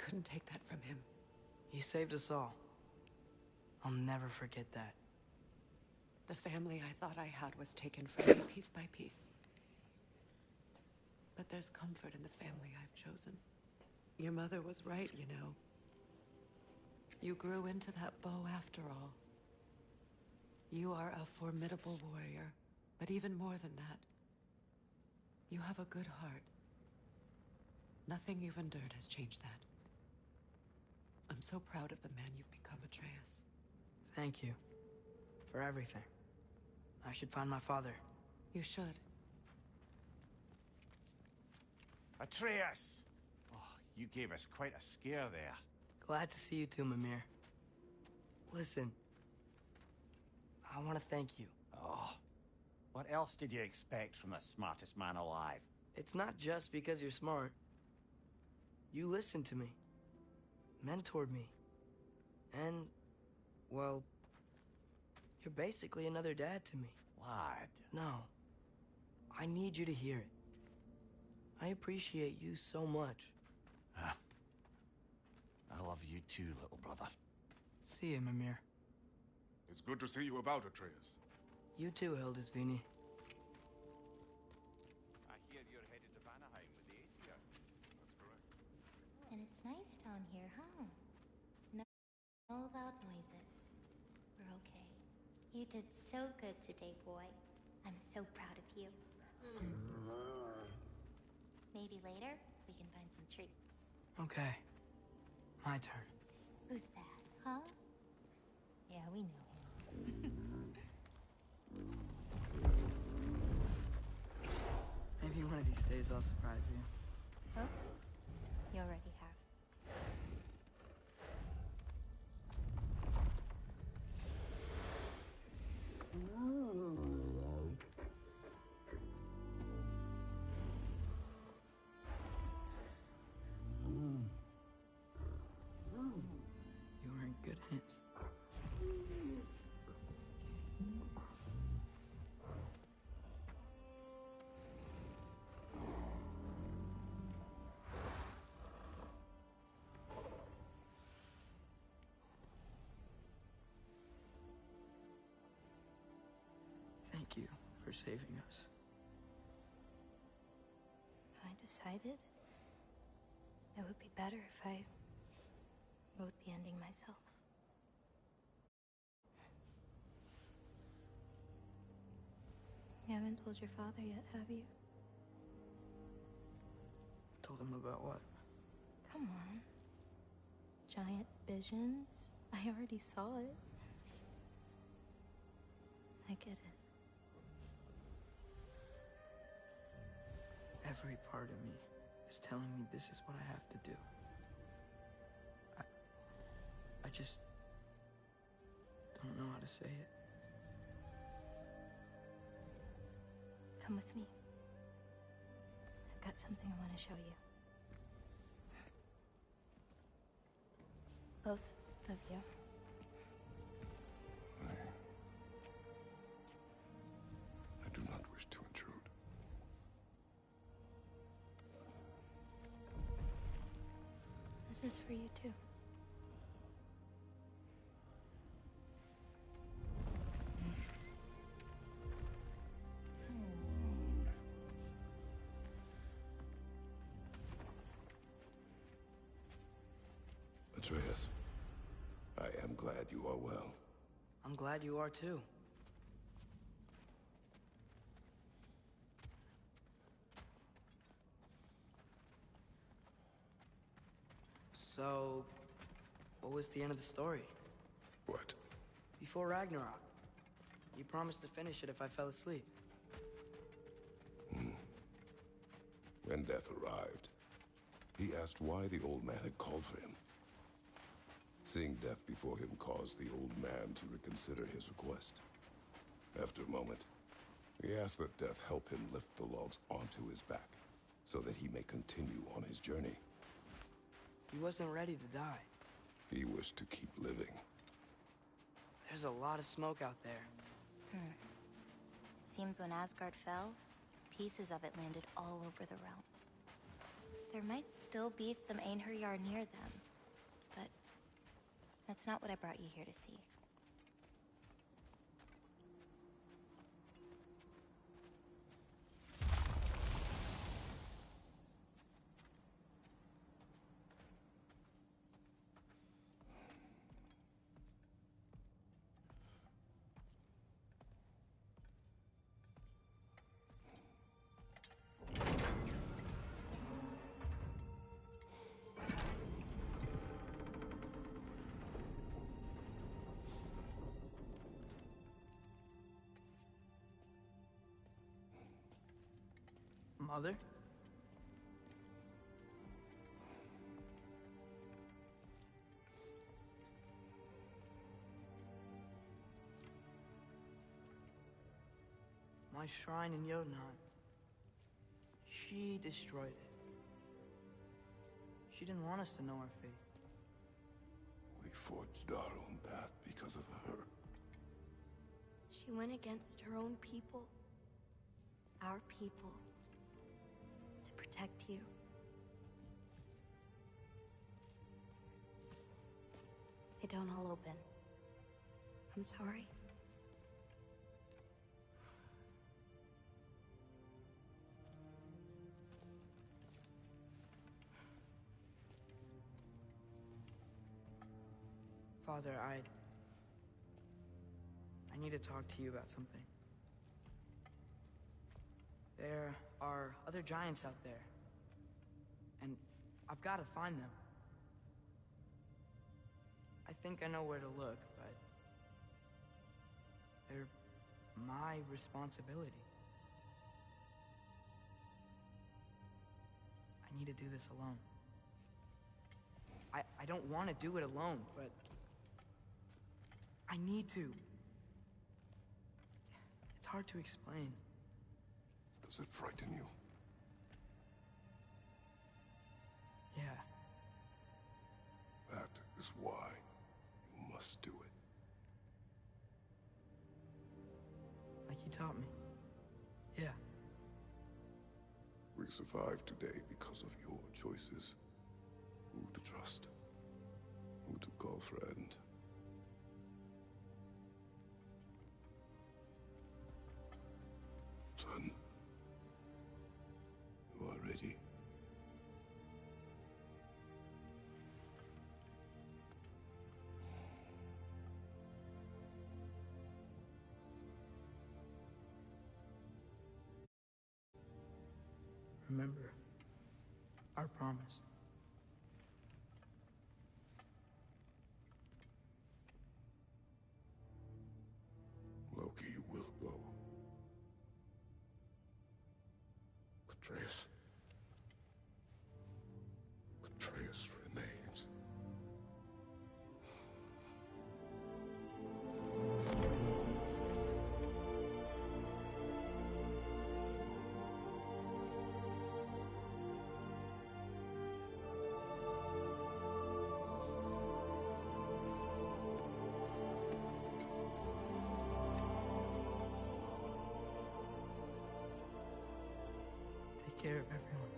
couldn't take that from him. He saved us all. I'll never forget that. The family I thought I had was taken from me piece by piece. But there's comfort in the family I've chosen. Your mother was right, you know. You grew into that bow after all. You are a formidable warrior, but even more than that, you have a good heart. Nothing you've endured has changed that. I'm so proud of the man you've become, Atreus. Thank you. For everything. I should find my father. You should. Atreus! Oh, you gave us quite a scare there. Glad to see you too, Mimir. Listen. I want to thank you. Oh, what else did you expect from the smartest man alive? It's not just because you're smart. You listened to me. Mentored me. And, well, you're basically another dad to me. Lad. No. I need you to hear it. I appreciate you so much. I love you too, little brother. See you, Mimir. It's good to see you about, Atreus. You too, Hildisvini. I hear you're headed to Vanaheim with the Aesir. That's correct. And it's nice down here, huh? No loud noises. We're okay. You did so good today, boy. I'm so proud of you. Maybe later, we can find some treats. Okay. My turn. Who's that, huh? Yeah, we know him. Maybe one of these days I'll surprise you. Oh, you already have. You were in good hands. Thank you for saving us. I decided it would be better if I wrote the ending myself. You haven't told your father yet, have you? Told him about what? Come on. Giant visions? I already saw it. I get it. Every part of me is telling me this is what I have to do. I just don't know how to say it. Come with me. I've got something I want to show you. Both of you. I do not wish to intrude. This is for you too. Atreus, I am glad you are well. I'm glad you are too. So, what was the end of the story? What? Before Ragnarok, you promised to finish it if I fell asleep. When death arrived, he asked why the old man had called for him. Seeing death before him caused the old man to reconsider his request. After a moment, he asked that death help him lift the logs onto his back, so that he may continue on his journey. He wasn't ready to die. He wished to keep living. There's a lot of smoke out there. It seems when Asgard fell, pieces of it landed all over the realms. There might still be some Einherjar near them, but that's not what I brought you here to see. Mother? My shrine in Jotunheim. She destroyed it. She didn't want us to know our fate. We forged our own path because of her. She went against her own people. Our people. To protect you. They don't all open. I'm sorry. Father, I need to talk to you about something. There are other giants out there, and I've got to find them. I think I know where to look, but they're my responsibility. I need to do this alone. I don't want to do it alone, but I need to. It's hard to explain. Does it frighten you? Yeah. That is why you must do it. Like you taught me. Yeah. We survived today because of your choices. Who to trust, who to call friend. Son, you are ready. Remember our promise. Loki, you will go. Atreus. Atreus remains. Take care of everyone.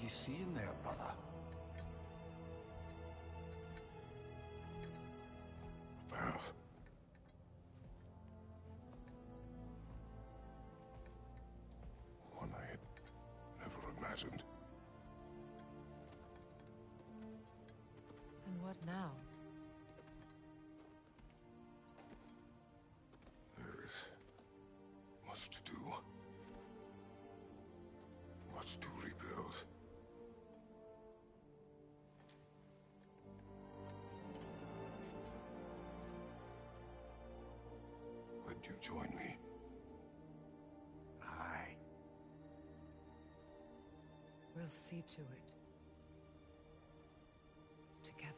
you see in there, brother? Well, one I had never imagined. And what now? There is much to do. Much to rebuild. Would you join me? Aye. We'll see to it. Together.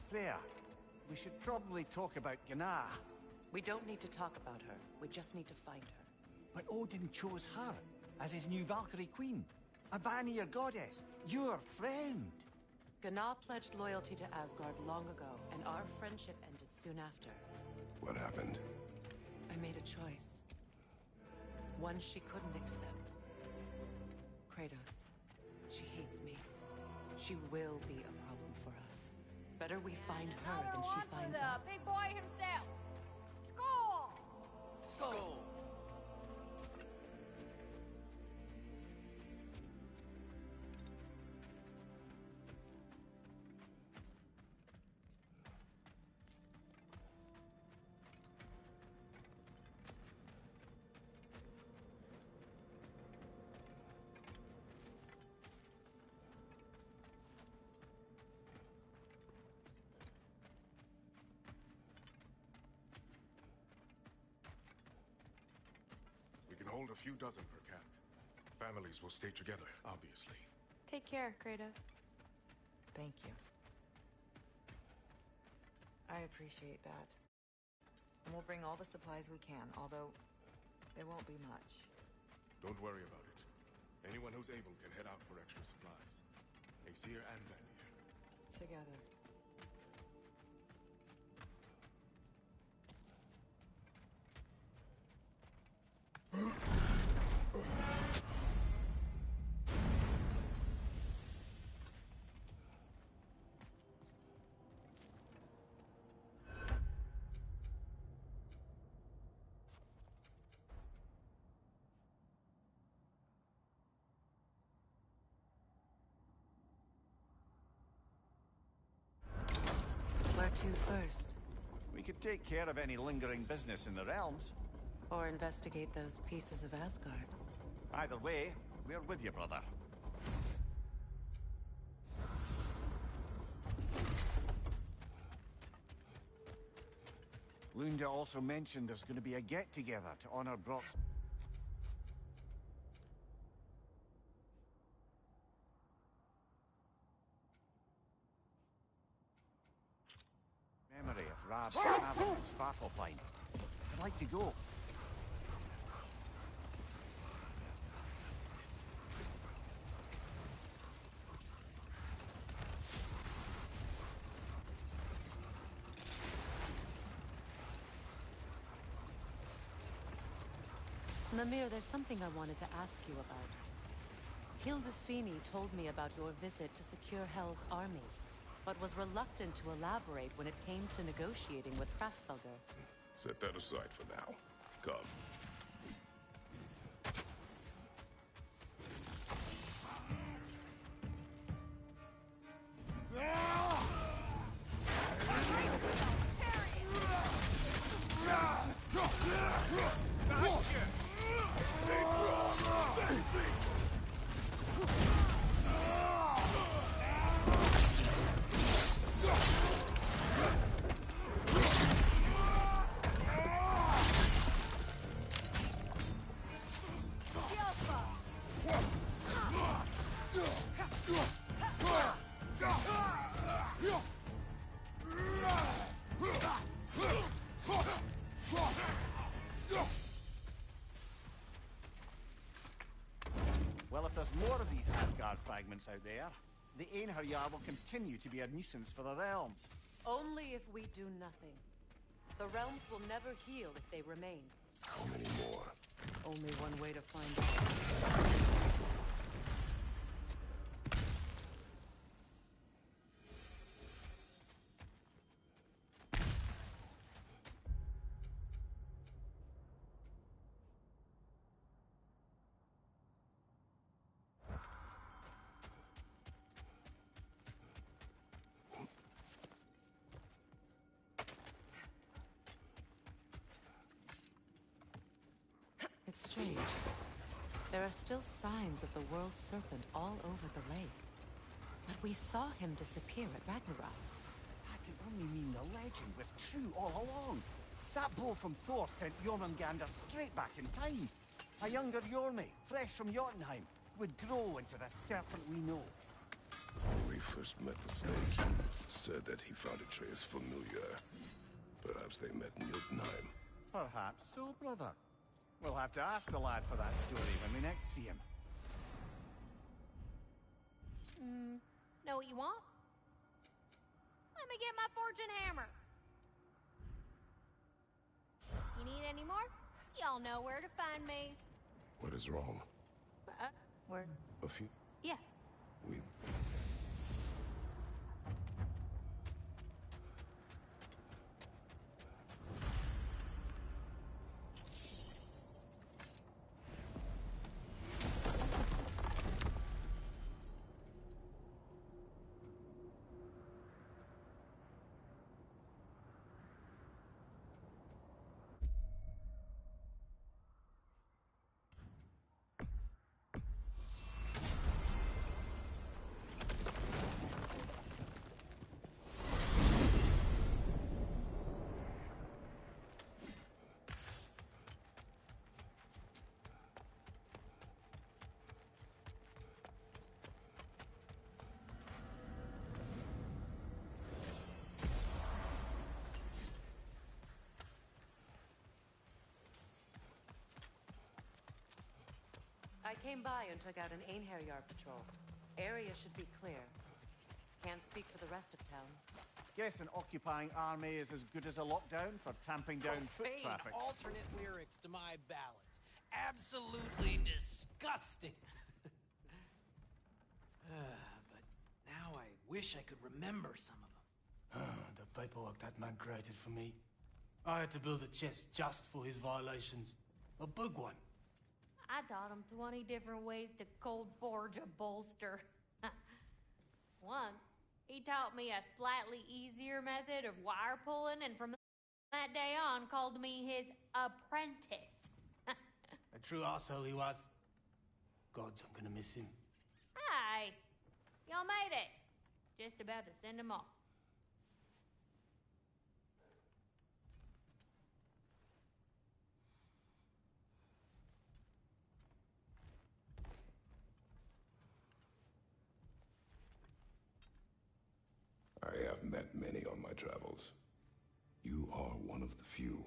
Freya, we should probably talk about Gná. We don't need to talk about her. We just need to find her. But Odin chose her as his new Valkyrie queen. A Vanir goddess, your friend. Gná pledged loyalty to Asgard long ago, and our friendship ended soon after. What happened? I made a choice. One she couldn't accept. Kratos. She hates me. She will be a problem for us. Better we find her than she finds us. Big boy himself. Skull! Skull! We can hold a few dozen per camp. Families will stay together, obviously. Take care, Kratos. Thank you. I appreciate that. And we'll bring all the supplies we can, although there won't be much. Don't worry about it. Anyone who's able can head out for extra supplies. Aesir and Vanir. Together. Where to first? We could take care of any lingering business in the realms. Or investigate those pieces of Asgard? Either way, we're with you, brother. Lunda also mentioned there's going to be a get-together to honor Brock's memory of Rab's tavern in Svartalfheim. I'd like to go. Mimir, there's something I wanted to ask you about. Hildisvini told me about your visit to secure Hell's army, but was reluctant to elaborate when it came to negotiating with Krasfelger. Set that aside for now. Come. Well, if there's more of these Asgard fragments out there, the Einherjar will continue to be a nuisance for the realms. Only if we do nothing. The realms will never heal if they remain. How many more? Only one way to find out. It's strange. There are still signs of the world serpent all over the lake. But we saw him disappear at Ragnarok. That could only mean the legend was true all along. That blow from Thor sent Jormungandr straight back in time. A younger Jormi, fresh from Jotunheim, would grow into the serpent we know. When we first met the snake, he said that he found Atreus familiar. Perhaps they met in Jotunheim. Perhaps so, brother. We'll have to ask the lad for that story when we next see him. Know what you want? Let me get my fortune hammer. You need any more? Y'all know where to find me. What is wrong? Where? A few... Yeah. We... I came by and took out an Einherjar patrol. Area should be clear. Can't speak for the rest of town. Guess an occupying army is as good as a lockdown for tamping down foot Profane traffic. alternate lyrics to my ballads. Absolutely disgusting. But now I wish I could remember some of them. The paperwork that man created for me. I had to build a chest just for his violations. A big one. I taught him 20 different ways to cold forge a bolster. Once, he taught me a slightly easier method of wire pulling, and from that day on called me his apprentice. A true asshole he was. Gods, I'm gonna miss him. Hi, y'all made it. Just about to send him off. I have met many on my travels. You are one of the few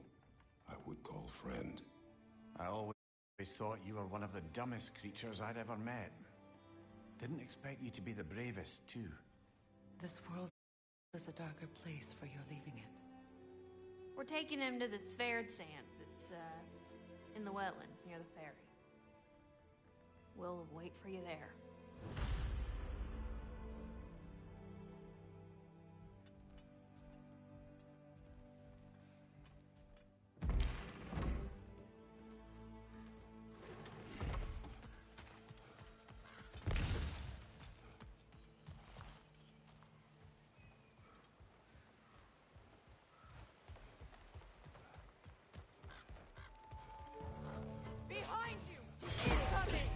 I would call friend. I always thought you were one of the dumbest creatures I'd ever met. Didn't expect you to be the bravest, too. This world is a darker place for your leaving it. We're taking him to the Sverd Sands. It's, in the wetlands near the ferry. We'll wait for you there. Behind you! Incoming!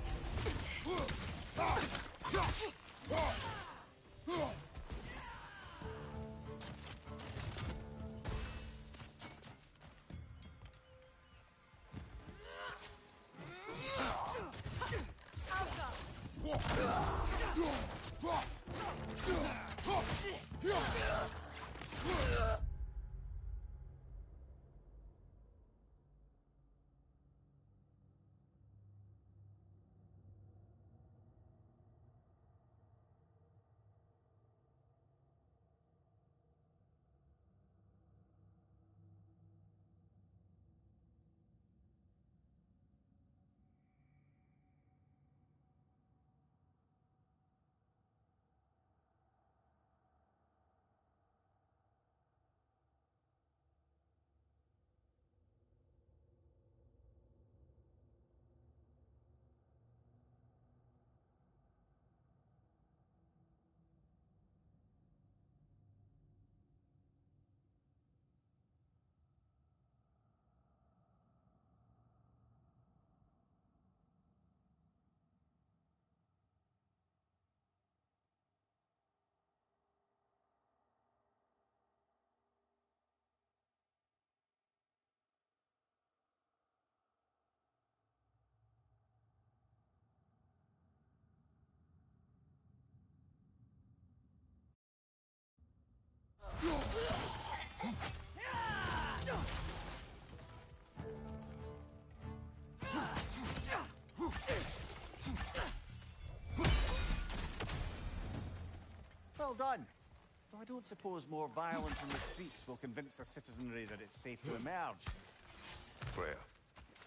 Well done. Though I don't suppose more violence in the streets will convince the citizenry that it's safe to emerge. Freya,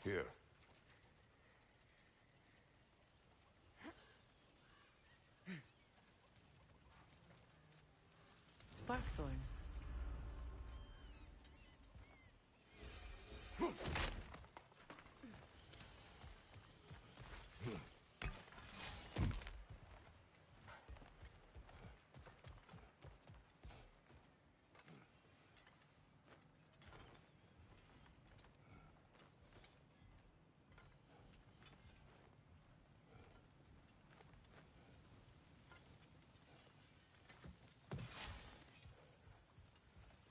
here. Sparkthorn.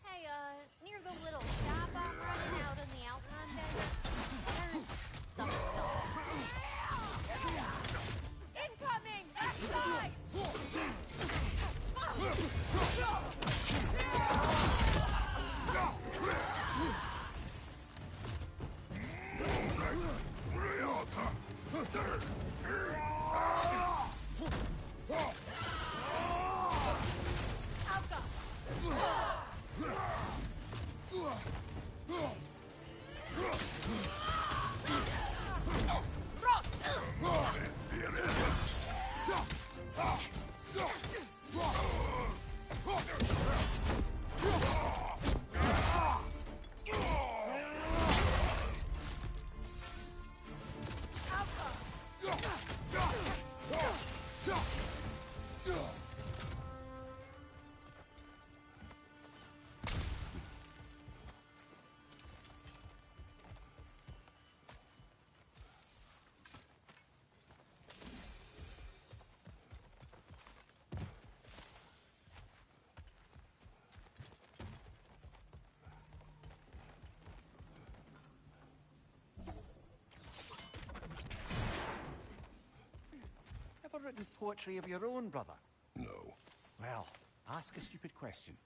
Hey, near the little shop I'm running out in the Alpine Desert, there's something. Incoming! Left side! Ever written poetry of your own, brother? No. Well, ask a stupid question.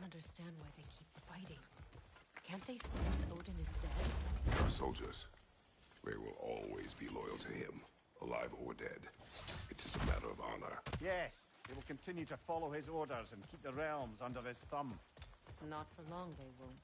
understand why they keep fighting. Can't they sense Odin is dead? Our soldiers. They will always be loyal to him, alive or dead. It is a matter of honor. Yes, they will continue to follow his orders and keep the realms under his thumb. Not for long, they won't.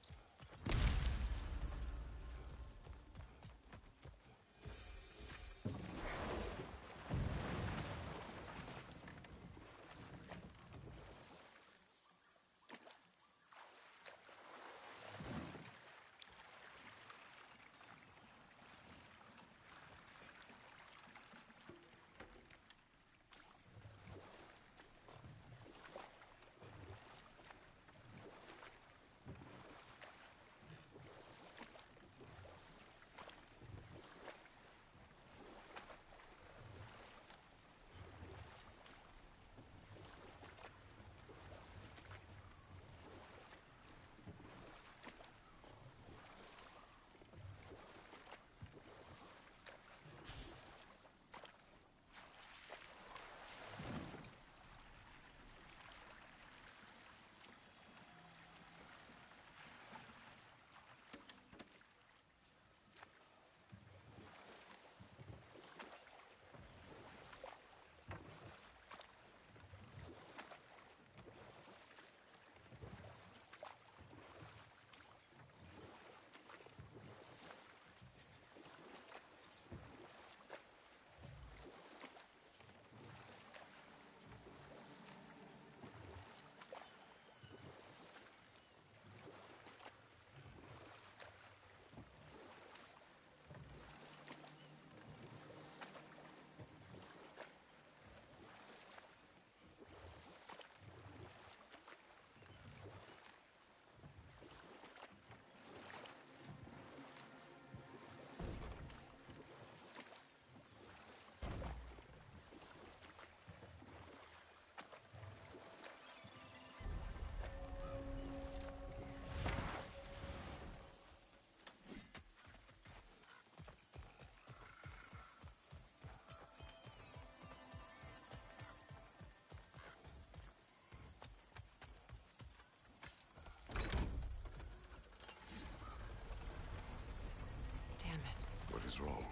What is wrong?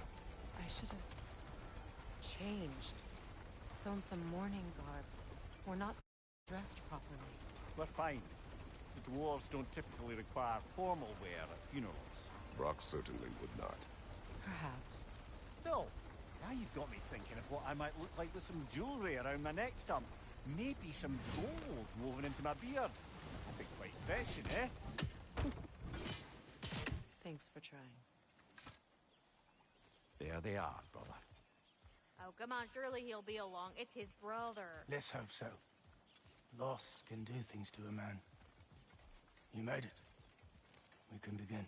I should have changed. Sewn some mourning garb. We're not dressed properly. We're fine. The dwarves don't typically require formal wear at funerals. Brock certainly would not. Perhaps. Still, now you've got me thinking of what I might look like with some jewelry around my neck stump. Maybe some gold woven into my beard. That'd be quite fetching, eh? Thanks for trying. There they are, brother. Oh, come on, surely he'll be along. It's his brother. Let's hope so. Loss can do things to a man. You made it. We can begin.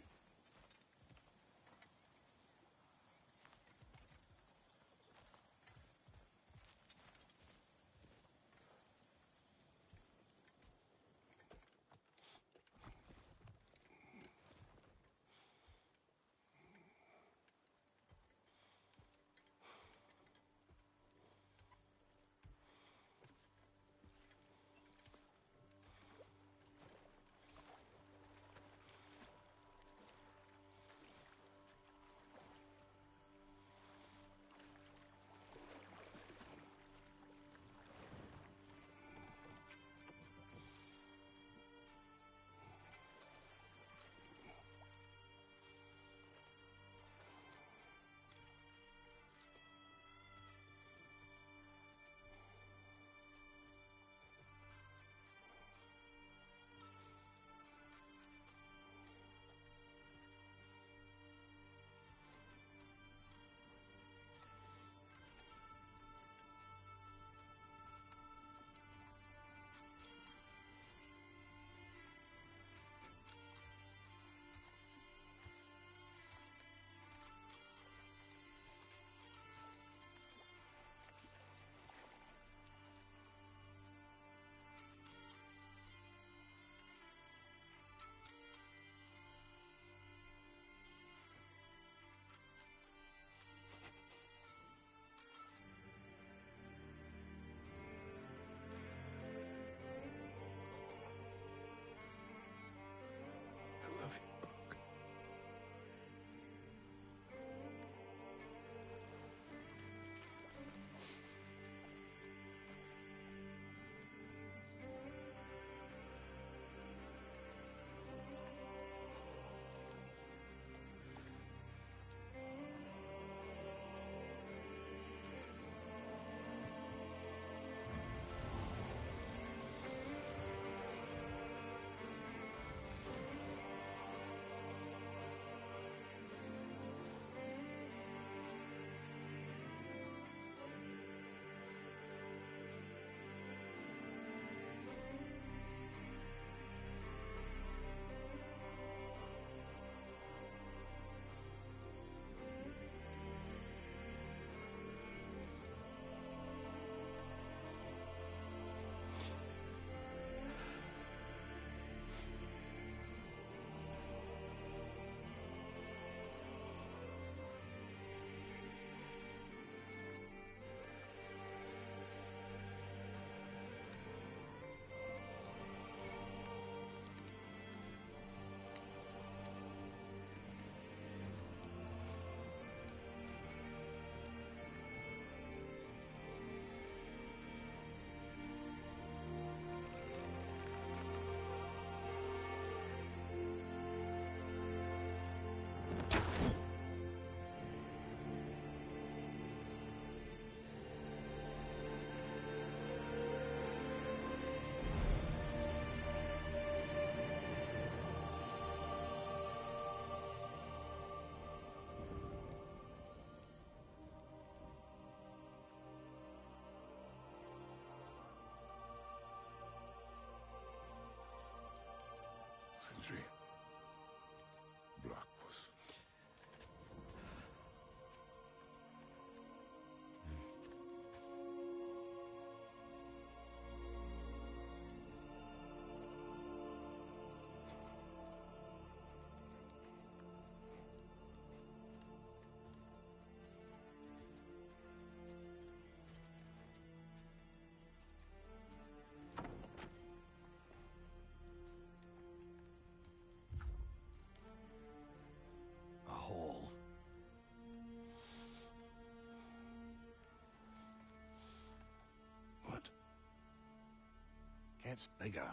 gets bigger,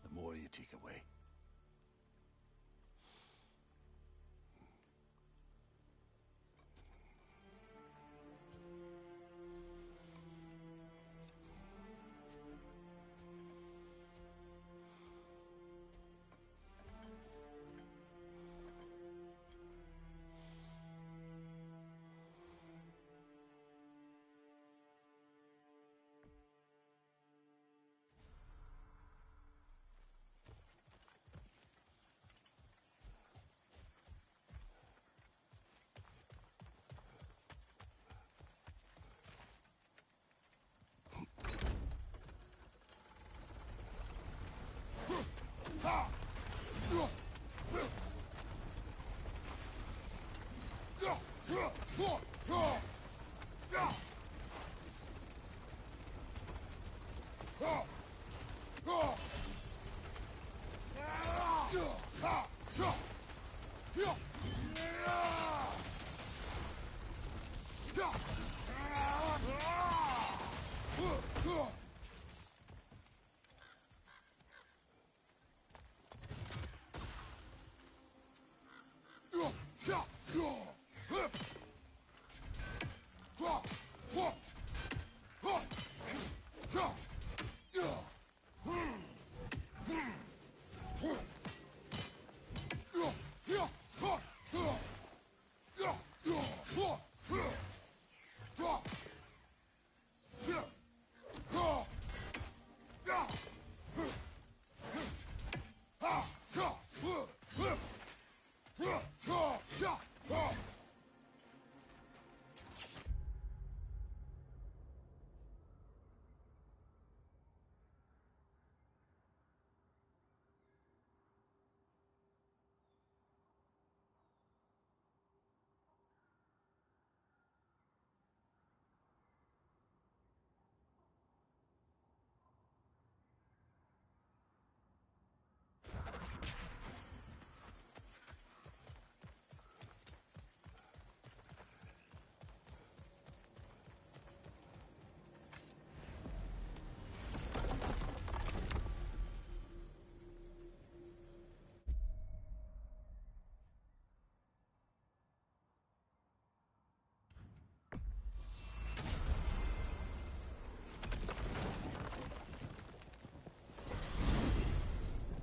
the more you take away.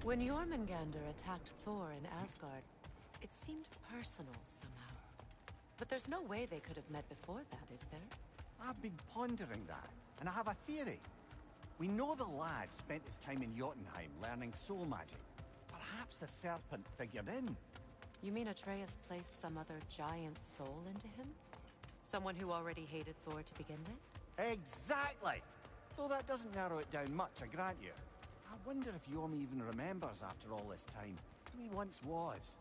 When Jormungandr attacked Thor in Asgard, it seemed personal somehow. But there's no way they could have met before that, is there? I've been pondering that, and I have a theory. We know the lad spent his time in Jotunheim learning soul magic. Perhaps the serpent figured in. You mean Atreus placed some other giant soul into him? Someone who already hated Thor to begin with? Exactly! Though that doesn't narrow it down much, I grant you. I wonder if Yorm even remembers after all this time who he once was.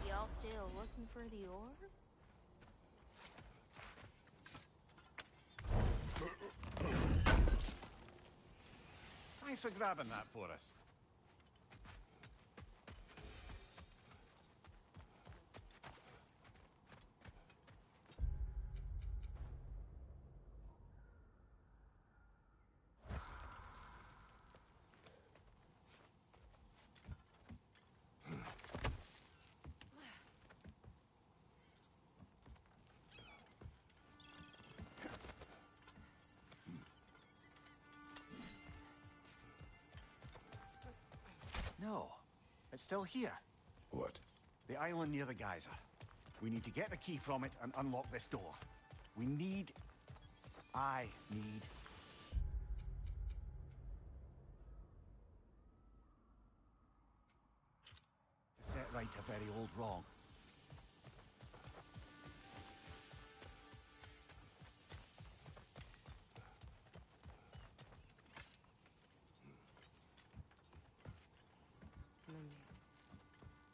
Y'all still looking for the orb? Thanks for grabbing that for us. No, it's still here. What? The island near the geyser. We need to get the key from it and unlock this door. I need... to set right a very old wrong.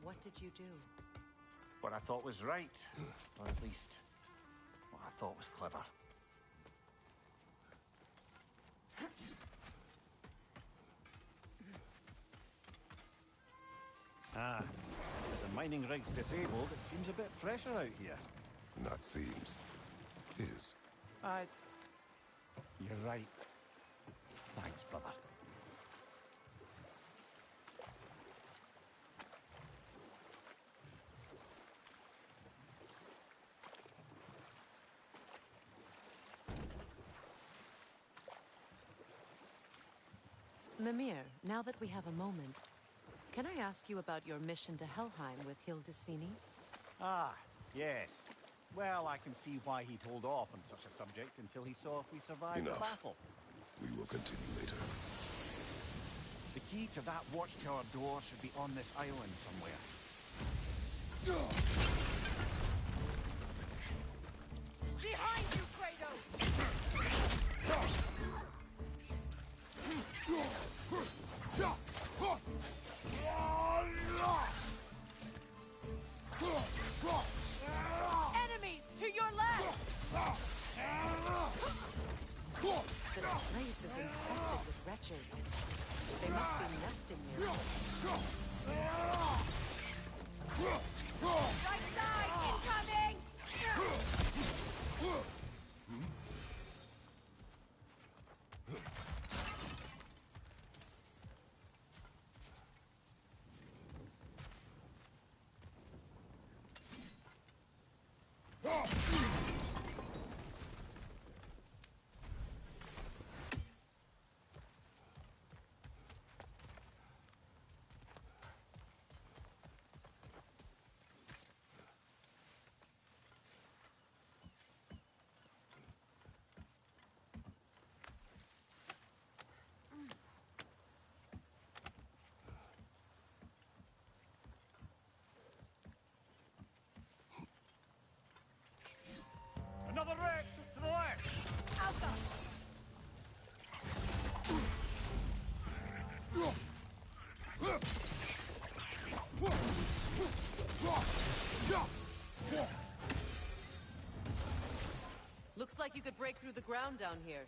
What did you do? What I thought was right. Or at least, what I thought was clever. Ah, there's mining rig's disabled, it seems a bit fresher out here. Not seems. Is. You're right. Thanks, brother. Mimir, now that we have a moment, can I ask you about your mission to Helheim with Hildisvini? Ah, yes. Well, I can see why he'd hold off on such a subject until he saw if we survived the battle. We will continue later. The key to that watchtower door should be on this island somewhere. Behind you, Kratos! Enemies to your left! This place is infested with wretches. They must be nesting near us. Right side, incoming! Another Rex to the left! Alpha! Looks like you could break through the ground down here.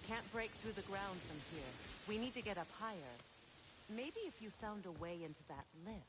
Can't break through the ground from here. We need to get up higher. Maybe if you found a way into that lift.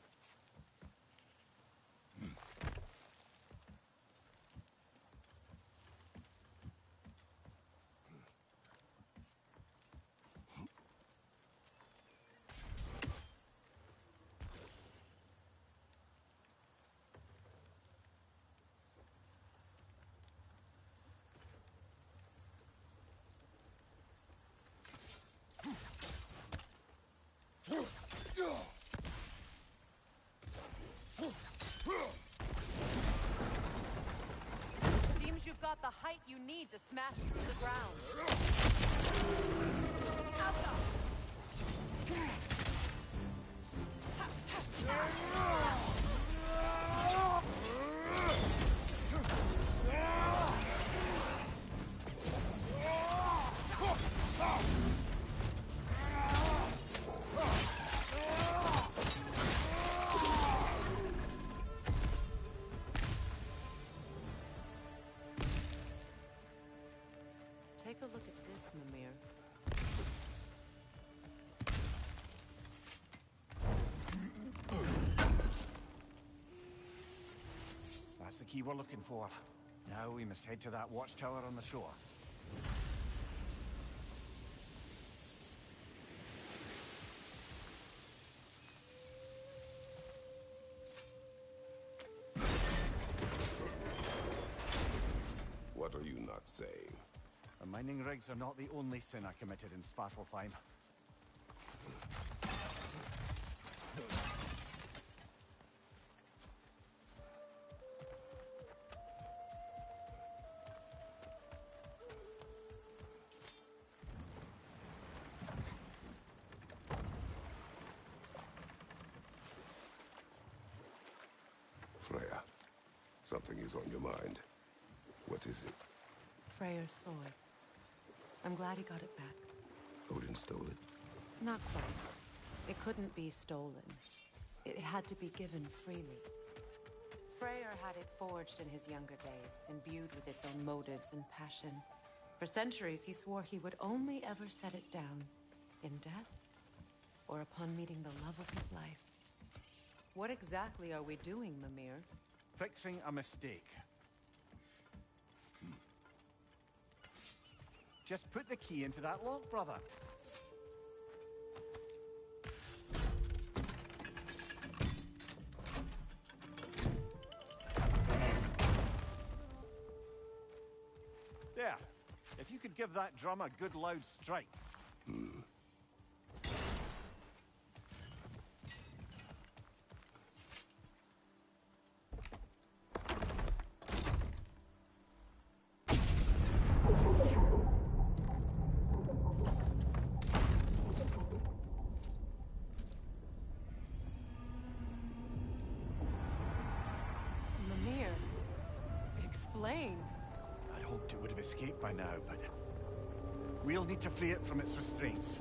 Seems you've got the height you need to smash through the ground. Take a look at this, Mimir. That's the key we're looking for. Now we must head to that watchtower on the shore. What are you not saying? The mining rigs are not the only sin I committed in Svartalfheim. Freya, something is on your mind. What is it? Freyr's sword. I'm glad he got it back. Odin stole it? Not quite. It couldn't be stolen. It had to be given freely. Freyr had it forged in his younger days, imbued with its own motives and passion. For centuries, he swore he would only ever set it down in death or upon meeting the love of his life. What exactly are we doing, Mimir? Fixing a mistake. Just put the key into that lock, brother. There. If you could give that drum a good loud strike. Mimir, explain. I hoped it would have escaped by now, but we'll need to free it from its restraints.